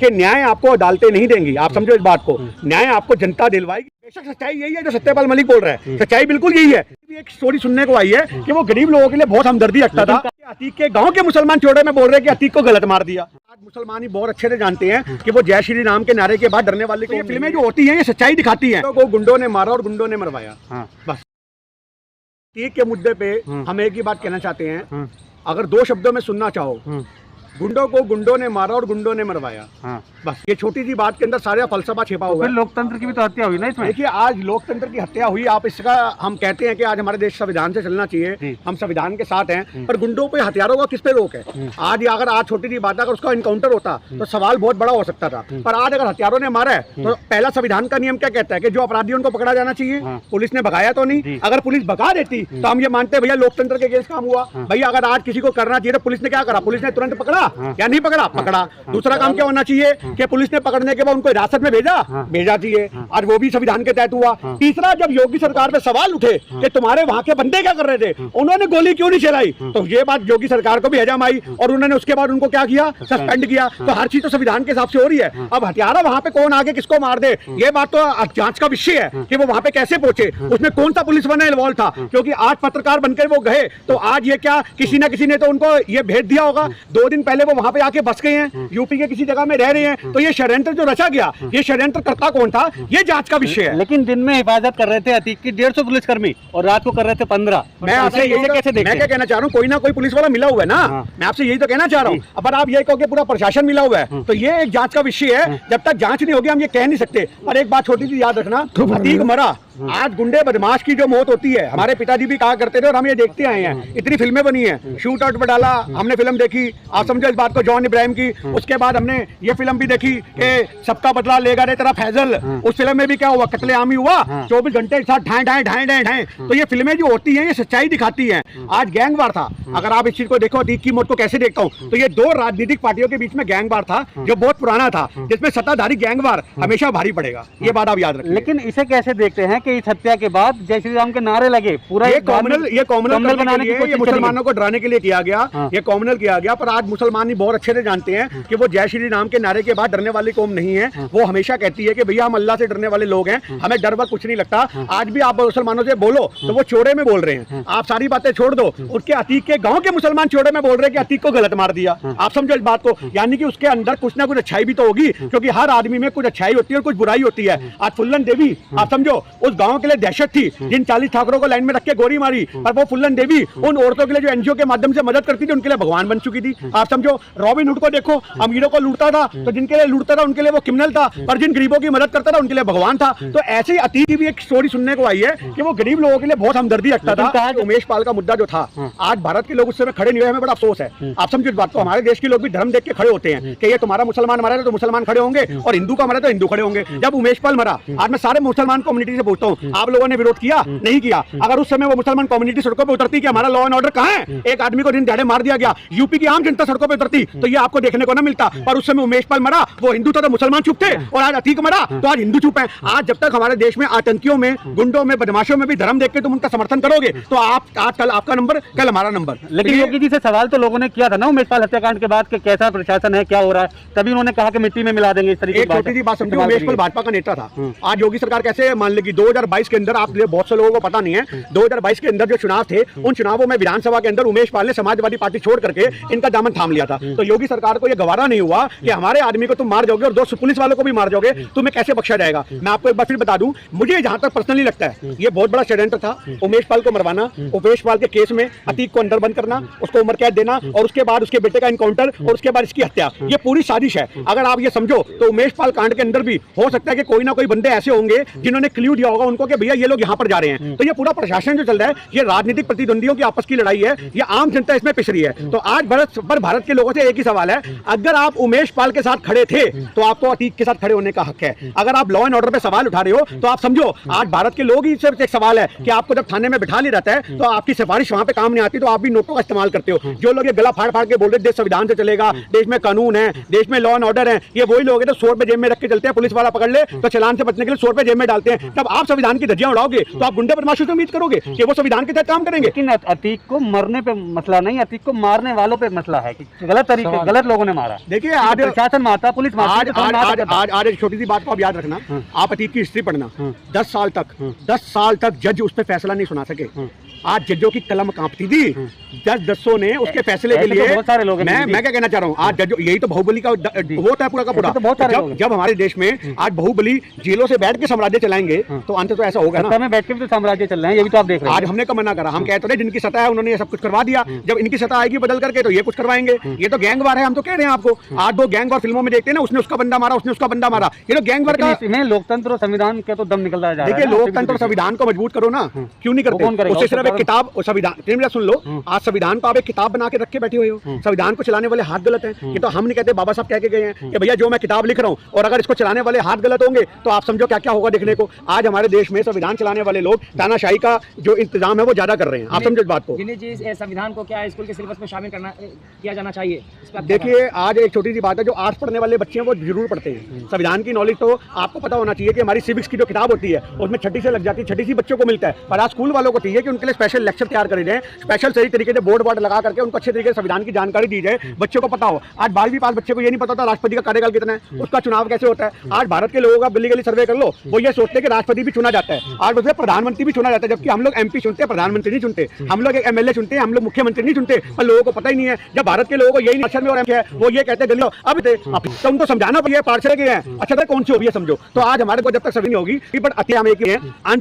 कि न्याय आपको अदालतें नहीं देंगी। आप समझो इस बात को, न्याय आपको जनता दिलवाएगी। बेशक सच्चाई यही है जो सत्यपाल मलिक बोल रहा है, सच्चाई बिल्कुल यही है। एक स्टोरी सुनने को आई है कि वो गरीब लोगों के लिए बहुत हमदर्दी रखता था। अतीक के गांव के मुसलमान छोड़े में बोल रहे हैं कि अतीक को गलत मार दिया। आज मुसलमान ही बहुत अच्छे से जानते हैं कि वो जय श्री राम के नारे के बाद डरने वाले को फिल्में जो होती हैं ये सच्चाई दिखाती हैं। तो गुंडों ने मारा और गुंडों ने मरवाया, बस। अतीक के मुद्दे पे हम एक ही बात कहना चाहते हैं, अगर दो शब्दों में सुनना चाहो, गुंडों को गुंडों ने मारा और गुंडों ने मरवाया, बस। ये छोटी सी बात के अंदर सारा फलसफा छिपा हुआ है। लोकतंत्र की भी तो हत्या हुई ना इसमें। देखिए, आज लोकतंत्र की हत्या हुई। आप इसका हम कहते हैं कि आज हमारे देश संविधान से चलना चाहिए, हम संविधान के साथ हैं, पर गुंडों पे हथियारों का किस पे रोक है? आज अगर आज छोटी सी बात अगर उसका इनकाउंटर होता तो सवाल बहुत बड़ा हो सकता था, पर आज अगर हथियारों ने मारा है तो पहला संविधान का नियम क्या कहता है कि जो अपराधी उनको पकड़ा जाना चाहिए। पुलिस ने भगाया तो नहीं। अगर पुलिस भगा देती तो हम ये मानते भैया लोकतंत्र के अगेंस्ट काम हुआ। भैया अगर आज किसी को करना चाहिए तो पुलिस ने क्या करा? पुलिस ने तुरंत पकड़ा या नहीं पकड़ा? पकड़ा। दूसरा काम क्या होना चाहिए कि पुलिस ने पकड़ने के बाद उनको हिरासत में भेजा चाहिए। आज वो भी संविधान के तहत हुआ। तीसरा, जब योगी सरकार पे सवाल उठे कि तुम्हारे वहां के बंदे क्या कर रहे थे, उन्होंने गोली क्यों नहीं चलाई, तो ये बात योगी सरकार को भी हजम आई और उन्होंने उसके बाद उनको क्या किया? सस्पेंड किया। तो हर चीज तो संविधान के हिसाब से हो रही है। अब हथियारा वहां पे कौन आगे किसको मार दे, ये बात तो जांच का विषय है कि वो वहां पे कैसे पहुंचे, उसमें कौन सा पुलिस वाला इन्वॉल्व था। क्योंकि आज पत्रकार बनकर वो गए तो आज ये क्या किसी ना किसी ने तो उनको ये भेज दिया होगा। 2 दिन पहले वो वहां पे आके बस गए हैं, यूपी के किसी जगह में रह रहे हैं। तो ये षड्यंत्र जो रचा गया, ये षड्यंत्र करता कौन था, ये जांच का विषय है। लेकिन दिन में हिफाजत कर रहे थे अतीक की 150 पुलिसकर्मी और रात को कर रहे थे 15। मैं आपसे यही कैसे देख, मैं क्या कहना चाह रहा हूँ, कोई ना कोई पुलिस वाला मिला हुआ है ना। मैं आपसे यही तो कहना चाह रहा हूँ। अब आप ये कहो कि पूरा प्रशासन मिला हुआ है, तो ये एक जांच का विषय है। जब तक जांच नहीं होगी हम ये कह नहीं सकते। पर एक बात छोटी सी याद रखना, अतीक मरा। आज गुंडे बदमाश की जो मौत होती है, हमारे पिताजी भी कहा करते थे और हम ये देखते आए हैं। इतनी फिल्में बनी हैं, शूट आउट पे डाला हमने फिल्म देखी, आप समझो इस बात को, जॉन इब्राहिम की। उसके बाद हमने ये फिल्म भी देखी कि सबका बदला लेगा रे तेरा फैजल। उस फिल्म में भी क्या हुआ? कत्लेआम ही हुआ। 24 घंटे के साथ ढाई ढाई ढाई ढाई ढाई। तो ये फिल्में जो होती हैं ये सच्चाई दिखाती हैं। आज गैंग वार था, अगर आप इस चीज को देखो, अतीक की मौत को कैसे देखता हूँ, तो ये 2 राजनीतिक पार्टियों के बीच में गैंग वार था जो बहुत पुराना था, जिसमें सत्ताधारी गैंग वार हमेशा भारी पड़ेगा। ये बात आप याद रखें। लेकिन इसे कैसे देखते हैं कि इस हत्या के बाद जय श्री राम के नारे लगे, पूरा ये कॉम्युनल बनाने के लिए, मुसलमानों को डराने के लिए किया गया, ये कॉम्युनल किया गया। पर आज मुसलमान ही बहुत अच्छे से जानते हैं कि वो जय श्री राम के नारे के बाद डरने वाली कौम नहीं है। वो हमेशा कहती है कि भैया हम अल्लाह से डरने वाले लोग हैं, हमें डर वर कुछ नहीं लगता। आज भी आप मुसलमानों से बोलो तो वो चोरे में बोल रहे हैं। आप सारी बातें छोड़ दो, उसके अतीक के गांव के मुसलमान चोरे में बोल रहे हैं कि अतीक को गलत मार दिया। आप समझो इस बात को, यानी कि उसके अंदर कुछ ना कुछ अच्छाई भी तो होगी, क्योंकि हर आदमी में कुछ अच्छाई होती है और कुछ बुराई होती है। आज फुल्लन देवी, आप समझो, उस गांव के लिए दहशत थी, जिन 40 ठाकुरों को लाइन में रख के गोली मारी, पर वो फुल्लन देवी उन औरतों के लिए जो एनजीओ के माध्यम से मदद करती थी, उनके लिए भगवान बन चुकी थी। आप समझो, रॉबिन हुड को देखो, अमीरों को लूटता था, तो जिनके लिए लूटता था उनके लिए वो क्रिमिनल था, पर जिन गरीबों की मदद करता था उनके लिए भगवान था। तो ऐसे ही अतीक की भी एक स्टोरी सुनने को आई है कि वो गरीब लोगों के लिए बहुत हमदर्दी रखता था। उमेश पाल का मुद्दा जो था, आज भारत के लोग उस समय खड़े नहीं हुए, हमें बड़ा अफसोस है। आप समझो इस बात को, हमारे देश के लोग भी धर्म देख के खड़े होते हैं कि ये तुम्हारा मुसलमान मरा है तो मुसलमान खड़े होंगे, और हिंदू का मरा तो हिंदू खड़े होंगे। जब उमेश पाल मरा, आज मैं सारे मुसलमान कम्युनिटी से पूछता हूँ, आप लोगों ने विरोध किया? नहीं किया। अगर उस समय वो मुसलमान कम्युनिटी सड़कों पे उतरती कि हमारा लॉ एंड ऑर्डर कहाँ है, एक आदमी को दिन दिहाड़े मार दिया गया, यूपी की आम जनता सड़कों पे उतरती, तो ये आपको देखने को ना मिलता। पर उस समय उमेश पाल मरा, वो हिंदू था तो मुसलमान चुप थे, और आज अतीक मरा तो आज हिंदू चुप है। आज जब तक हमारे देश में आतंकियों में, गुंडों में, बदमाशों में भी धर्म देख के तुम उनका समर्थन करोगे तो आप आज कल आपका नंबर, कल हमारा नंबर। लेकिन योगी जी से सवाल तो लोगों ने किया था ना उमेश पाल हत्याकांड के बाद कि कैसा प्रशासन है, क्या हो रहा है, तभी उन्होंने कहा कि मिट्टी में मिला देंगे। इस तरीके की छोटी सी बात समझो, उमेश पाल भाजपा का नेता था। आज योगी सरकार कैसे मान लेगी? 2022 के अंदर, आप बहुत से लोगों को पता नहीं है, 2022 के अंदर जो चुनाव थे, उन चुनावों में विधानसभा के अंदर उमेश पाल ने समाजवादी पार्टी छोड़ करके इनका दामन थाम लिया था। तो योगी सरकार को यह गवारा नहीं हुआ कि हमारे आदमी को तुम मार जाओगे और 2 पुलिस वालों को भी मार जाओगे, तुम्हें कैसे बख्शा जाएगा। मैं आपको एक बार फिर बता दूं, मुझे जहां तक पर्सनली लगता है ये बहुत बड़ा षड्यंत्र था उमेश पाल को मरवाना, उमेश पाल के केस में अतीक को अंदर बंद करना, उसको उम्र कैद देना, और उसके बाद उसके बेटे का इनकाउंटर, और उसके बाद इसकी हत्या। ये पूरी साजिश है। अगर आप ये समझो तो उमेश पाल कांड के अंदर भी हो सकता है कि कोई ना कोई बंदे ऐसे होंगे जिन्होंने क्ल्यू दिया होगा उनको कि भैया ये लोग यहाँ पर जा रहे हैं। तो ये पूरा प्रशासन जो चल रहा है, ये राजनीतिक प्रतिद्वंदियों की आपस की लड़ाई है, ये आम जनता इसमें पिस रही है। तो आज भारत के लोगों से एक ही सवाल है, अगर आप उमेश पाल के साथ खड़े थे तो आपको अतीक के साथ खड़े होने का हक है। अगर आप लॉ एंड ऑर्डर पे सवाल उठा रहे हो तो आप समझो, आज भारत के लोग ही सिर्फ एक सवाल है कि आपको जब थाने में बिठा लिया जाता है तो आपकी सिफारिश वहां पे काम नहीं आती, तो आप भी नोटों का इस्तेमाल करते हो। जो लोग ये गला फाड़ फाड़ के बोल रहे देश संविधान से चलेगा, देश में कानून है, देश में लॉ एंड ऑर्डर है, ये वही लोग हैं जो 100 रुपए जेब में रख के चलते हैं, पुलिस वाला पकड़ ले तो चालान से बचने के लिए 100 रुपए जेब में डालते हैं। जब आप संविधान की धज्जियां उड़ाओगे तो आप गुंडे बदमाशों से उम्मीद करोगे कि वो संविधान के तहत काम करेंगे? लेकिन अतीक को मरने पे मसला नहीं, अतीक को मारने वालों पे मसला है कि गलत तरीके, गलत लोगों ने मारा। देखिए आज प्रशासन मारता, पुलिस मारता। आज एक छोटी सी बात को आप याद रखना, आप अतीक की हिस्ट्री पढ़ना। 10 साल तक जज उस पर फैसला नहीं सुना सके। आज जजों की कलम कांपती थी, जजों ने उसके फैसले के लिए, बहुत सारे लोग, मैं क्या कहना चाह रहा हूँ, आज जजों, यही तो बाहुबली का वो था पूरा का पूरा। जब हमारे देश में आज बाहुबली जेलों से बैठ के साम्राज्य चलाएंगे तो अंत तो ऐसा होगा ना, में बैठ के भी तो साम्राज्य चल रहे हैं, ये भी तो आप देख रहे हैं। आज हमने कब मना करा, हम कहते रहे जिनकी सत्ता है उन्होंने ये सब कुछ करवा दिया, जब इनकी सत्ता आएगी बदल करके तो ये कुछ करवाएंगे। ये तो गैंगवार है, हम तो कह रहे हैं आपको। आज दो गैंगवार फिल्मों में देखते हैं ना, उसने उसका बंदा मारा, उसने उसका बंदा मारा, ये तो गैंगवार का। इसमें लोकतंत्र और संविधान का तो दम निकलता जा रहा है। देखिए लोकतंत्र और संविधान को मजबूत करो ना, क्यों नहीं करते? उससे सिर्फ एक किताब और संविधान, सुन लो, आज संविधान को आप एक किताब बना के रख के बैठे हुए हो, संविधान को चलाने वाले हाथ गलत हैं। ये तो हम नहीं कहते, बाबा साहब कह के गए हैं कि भैया जो मैं किताब लिख रहा हूँ और अगर इसको चलाने वाले हाथ गलत होंगे तो आप समझो क्या क्या होगा देखने को। आज हमारे देश में संविधान चलाने वाले लोग तानाशाही का जो इंतजाम है वो ज्यादा कर रहे हैं, आप समझो इस बात को। संविधान को क्या स्कूल के सिलेबस में शामिल किया जाना चाहिए? देखिए आज एक छोटी सी बात है, जो आर्ट्स पढ़ने वाले बच्चे हैं वो जरूर पढ़ते हैं संविधान की नॉलेज, तो आपको पता होना चाहिए कि हमारी सिविक्स की जो किताब होती है उसमें छठी से लग जाती है, छठी सी बच्चों को मिलता है। पर आज स्कूल वालों को चाहिए कि उनके लिए स्पेशल लेक्चर तैयार करे जाए, स्पेशल सही तरीके से बोर्ड लगा करके उनको अच्छे तरीके से संविधान की जानकारी दी जाए, बच्चों को पता हो। आज 12वीं पास बच्चे को ये नहीं पता था राष्ट्रपति का कार्यकाल कितना है, उसका चुनाव कैसे होता है। आज भारत के लोगों का गली गली सर्वे कर लो, वो ये सोचते हैं कि राष्ट्रपति भी चुना जाता है, आज उसमें प्रधानमंत्री भी चुना जाता है, जबकि हम लोग एमपी चुनते हैं, प्रधानमंत्री नहीं चुनते। हम लोग एक एमएलए चुनते हैं, हम लोग मुख्यमंत्री नहीं चुनते, पर लोगों को पता ही नहीं है। जब भारत के लोगों को यही नहीं और है, वो ये कहते हैं गलियों अब तो उनको समझाना पड़ेगा, पार्षद के हैं अच्छा था कौन सी होगी समझो। तो आज हमारे को जब तक सभी नहीं होगी, बट अति हम एक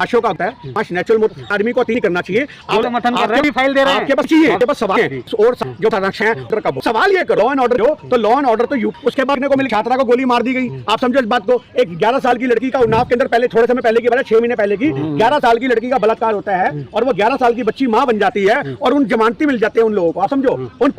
अशोक का होता है, नेचुरल आदमी को अति नहीं करना चाहिए। आपके पास चाहिए बस सवाल और जो है सवाल ये लॉ एंड ऑर्डर जो, तो लॉ एंड ऑर्डर तो उसके बाद को मिली, छात्रा को गोली मार दी गई। आप समझो इस बात को, एक 11 साल की लड़की का उन्नाव के अंदर पहले थोड़े समय पहले की बात है, 6 महीने पहले की 11 साल की लड़की का बलात्कार होता है और वो 11 साल की बच्ची मां बन जाती है और उन जमानती मिल जाते हैं उन लोगों को। आप समझो उन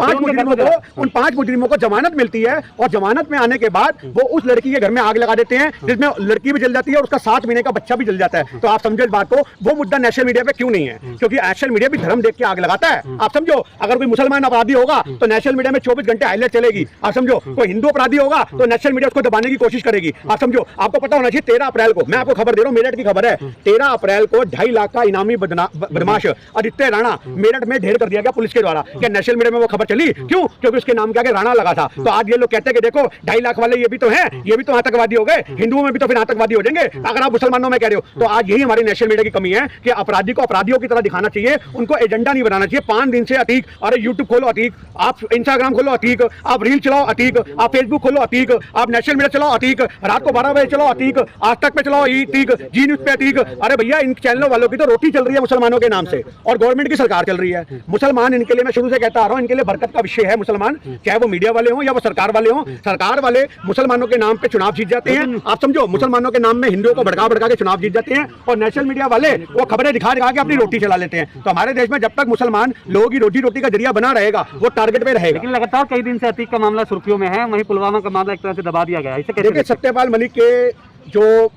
5 मुजरिमों को जमानत मिलती है और जमानत में आने के बाद वो उस लड़की के घर में आग लगा देते हैं, जिसमें लड़की भी जल जाती है और उसका 7 महीने का बच्चा भी जल जाता है। तो आप समझो इस बात को, वो मुद्दा नेशनल मीडिया पे क्यों नहीं है? क्योंकि नेशनल मीडिया भी धर्म देख के आग लगाता है। आप समझो अगर कोई मुसलमान अपराधी होगा तो नेशनल मीडिया में 24 घंटे हाईलाइट चलेगी। आप समझो कोई हिंदू अपराधी होगा तो नेशनल मीडिया उसको दबाने की कोशिश करेगी। आप समझो, आपको पता होना चाहिए 13 अप्रैल को, मैं आपको खबर दे रहा हूं, मेरठ की खबर है, 13 अप्रैल को 2.5 लाख का इनामी बदमाश आदित्य राणा मेरठ में ढेर कर दिया गया पुलिस के द्वारा। क्या नेशनल मीडिया में वो खबर चली? क्यों? क्योंकि उसके नाम के आगे राणा लगा था। तो आज ये लोग कहते हैं कि देखो 2.5 लाख वाले ये भी तो हैं, ये भी तो आतंकवादी हो गए, हिंदुओं में भी तो फिर आतंकवादी हो जाएंगे अगर आप मुसलमानों में कह रहे हो। तो आज यही हमारी नेशनल मीडिया की कमी है कि अपराधी को अपराधियों की तरह दिखाना चाहिए, उनको एजेंडा नहीं बनाना चाहिए। 5 दिन से अतीक, अरे यूट्यूब खोलो अतीक, आप इंस्टाग्राम खोलो अतीक, आप रील चलाओ अतीक, आप फेसबुक खोलो अतीक, आप नेशनल मीडिया चलाओ अतीक, रात को 12 बजे चलाओ अतीक, आज तक पे चलाओ अतीक, जी न्यूज पे अतीक। अरे भैया इन चैनलों वालों की तो रोटी चल रही है मुसलमानों के नाम से और गवर्नमेंट की सरकार चल रही है। मुसलमान इनके लिए, मैं शुरू से कहता आ रहा हूं, इनके लिए बरकत का विषय है मुसलमान, चाहे वो मीडिया वाले हों या वो सरकार वाले हों। सरकार वाले मुसलमानों के नाम पे चुनाव जीत जाते हैं, आप समझो, मुसलमानों के नाम में हिंदुओं को भड़का भड़का के चुनाव जीत जाते हैं और नेशनल मीडिया वाले वो खबरें दिखा दिखा के अपनी रोटी चला लेते हैं। तो हमारे देश में जब तक मुसलमान लोगों की रोजी रोटी का जरिया बना रहेगा वो टारगेट पे रहेगा। लेकिन लगातार कई दिन से अतीक का मामला सुर्खियों में है, वहीं पुलवामा का मामला एक तरह से दबा दिया गया है, इसे कैसे देखिए सत्यपाल मलिक के जो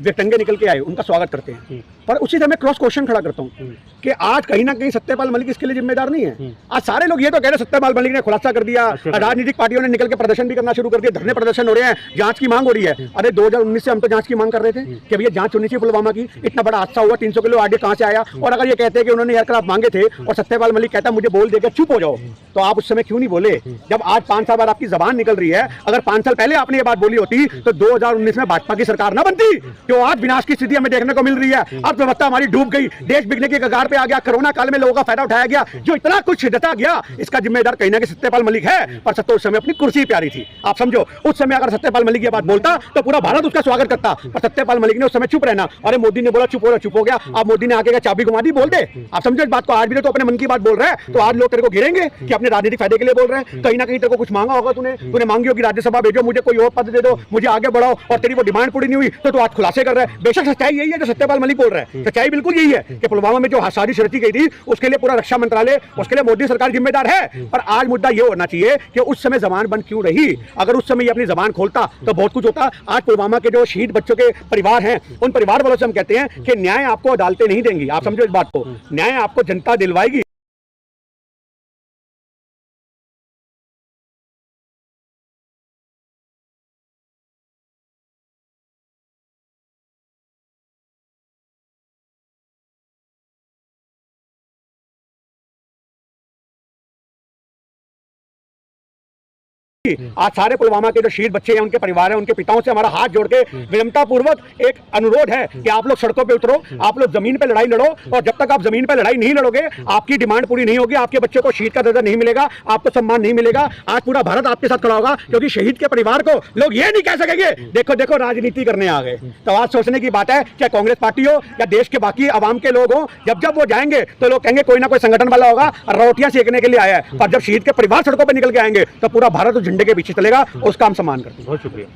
व्यक्तंगे निकल के आए उनका स्वागत करते हैं, पर उसी समय क्रॉस क्वेश्चन खड़ा करता हूं कि आज कहीं ना कहीं सत्यपाल मलिक इसके लिए जिम्मेदार नहीं है। आज सारे लोग ये तो कह रहे सत्यपाल मलिक ने खुलासा कर दिया, राजनीतिक पार्टियों ने निकल के प्रदर्शन भी करना शुरू कर दिया, धरने प्रदर्शन हो रहे हैं, जांच की मांग हो रही है। अरे 2019 से हम तो जांच की मांग कर रहे थे कि भैया जांच होनी चाहिए पुलवामा की, इतना बड़ा हादसा हुआ, 300 किलो आगे कहां से आया। और अगर ये कहते हैं कि उन्होंने एयरक्राफ्ट मांगे थे और सत्यपाल मलिक कहता मुझे बोल देकर चुप हो जाओ, तो आप उस समय क्यों नहीं बोले? जब आज 5 साल बाद आपकी जबान निकल रही है, अगर 5 साल पहले आपने ये बात बोली होती तो 2019 में भाजपा की सरकार ना बनती। क्यों आज विनाश की स्थिति हमें देखने को मिल रही है, अर्थव्यवस्था हमारी डूब गई, देश बिकने के कगार पे आ गया, कोरोना काल में लोगों का फायदा उठाया गया, जो इतना कुछ छिड़ता गया, इसका जिम्मेदार कहीं ना कहीं सत्यपाल मलिक है। पर सत्य उस समय अपनी कुर्सी प्यारी थी। आप समझो उस समय अगर सत्यपाल मलिक ये बात बोलता तो पूरा भारत उसका स्वागत करता, पर सत्यपाल मलिक ने उस समय चुप रहना। अरे मोदी ने बोला चुप हो गया, अब मोदी ने आगे का चाबी घुमा दी, बोल दे। आप समझो इस बात को, आज भी तो अपने मन की बात बोल रहा है, तो आज लोग तेरे को घेरेंगे कि अपने राजनीतिक फायदे के लिए बोल रहे हैं। कहीं ना कहीं तेरे को कुछ मांगा होगा, तूने मांगी होगी राज्यसभा भेजो, मुझे कोई और पद दे दो, मुझे आगे बढ़ाओ, और तेरी वो डिमांड पूरी नहीं हुई तो तू आज खुलासे कर रहा है। बेशक सच्चाई यही है जो सत्यपाल मलिक बोल रहा है, सच्चाई बिल्कुल यही है कि पुलवामा में जो साजिश रची गई थी उसके लिए पूरा रक्षा मंत्रालय, उसके लिए मोदी सरकार जिम्मेदार है। पर आज मुद्दा ये होना चाहिए कि उस समय जबान बंद क्यों रही? अगर उस समय ये अपनी जबान खोलता तो बहुत कुछ होता। आज पुलवामा के जो शहीद बच्चों के परिवार हैं, उन परिवार वालों से हम कहते हैं कि न्याय आपको अदालतें नहीं देंगी। आप समझो इस बात को, न्याय आपको जनता दिलवाएगी। आज सारे पुलवामा के जो शहीद बच्चे हैं, उनके परिवार हैं, उनके पिताओं से हमारा हाथ जोड़ के विनम्रता पूर्वक एक अनुरोध है कि आप लोग सड़कों पे उतरो, आप लोग जमीन पे लड़ाई लड़ो, और जब तक आप जमीन पे लड़ाई नहीं लड़ोगे, आपकी डिमांड पूरी नहीं होगी, आपके बच्चे को शहीद का दर्जा नहीं मिलेगा, आपको सम्मान नहीं मिलेगा। आज पूरा भारत आपके साथ खड़ा होगा, क्योंकि शहीद के परिवार को लोग ये नहीं कह सकेंगे देखो देखो राजनीति करने आ गए। तो आज सोचने की बात है, चाहे कांग्रेस पार्टी हो या देश के बाकी आवाम के लोग हो, जब वो जाएंगे तो लोग कहेंगे कोई ना कोई संगठन वाला होगा और रोटियां सेकने के लिए आया है, पर जब शहीद के परिवार सड़कों पर निकल के आएंगे तो पूरा भारत उस झंडे के पीछे चलेगा, उसका हम सम्मान करते हैं। बहुत शुक्रिया।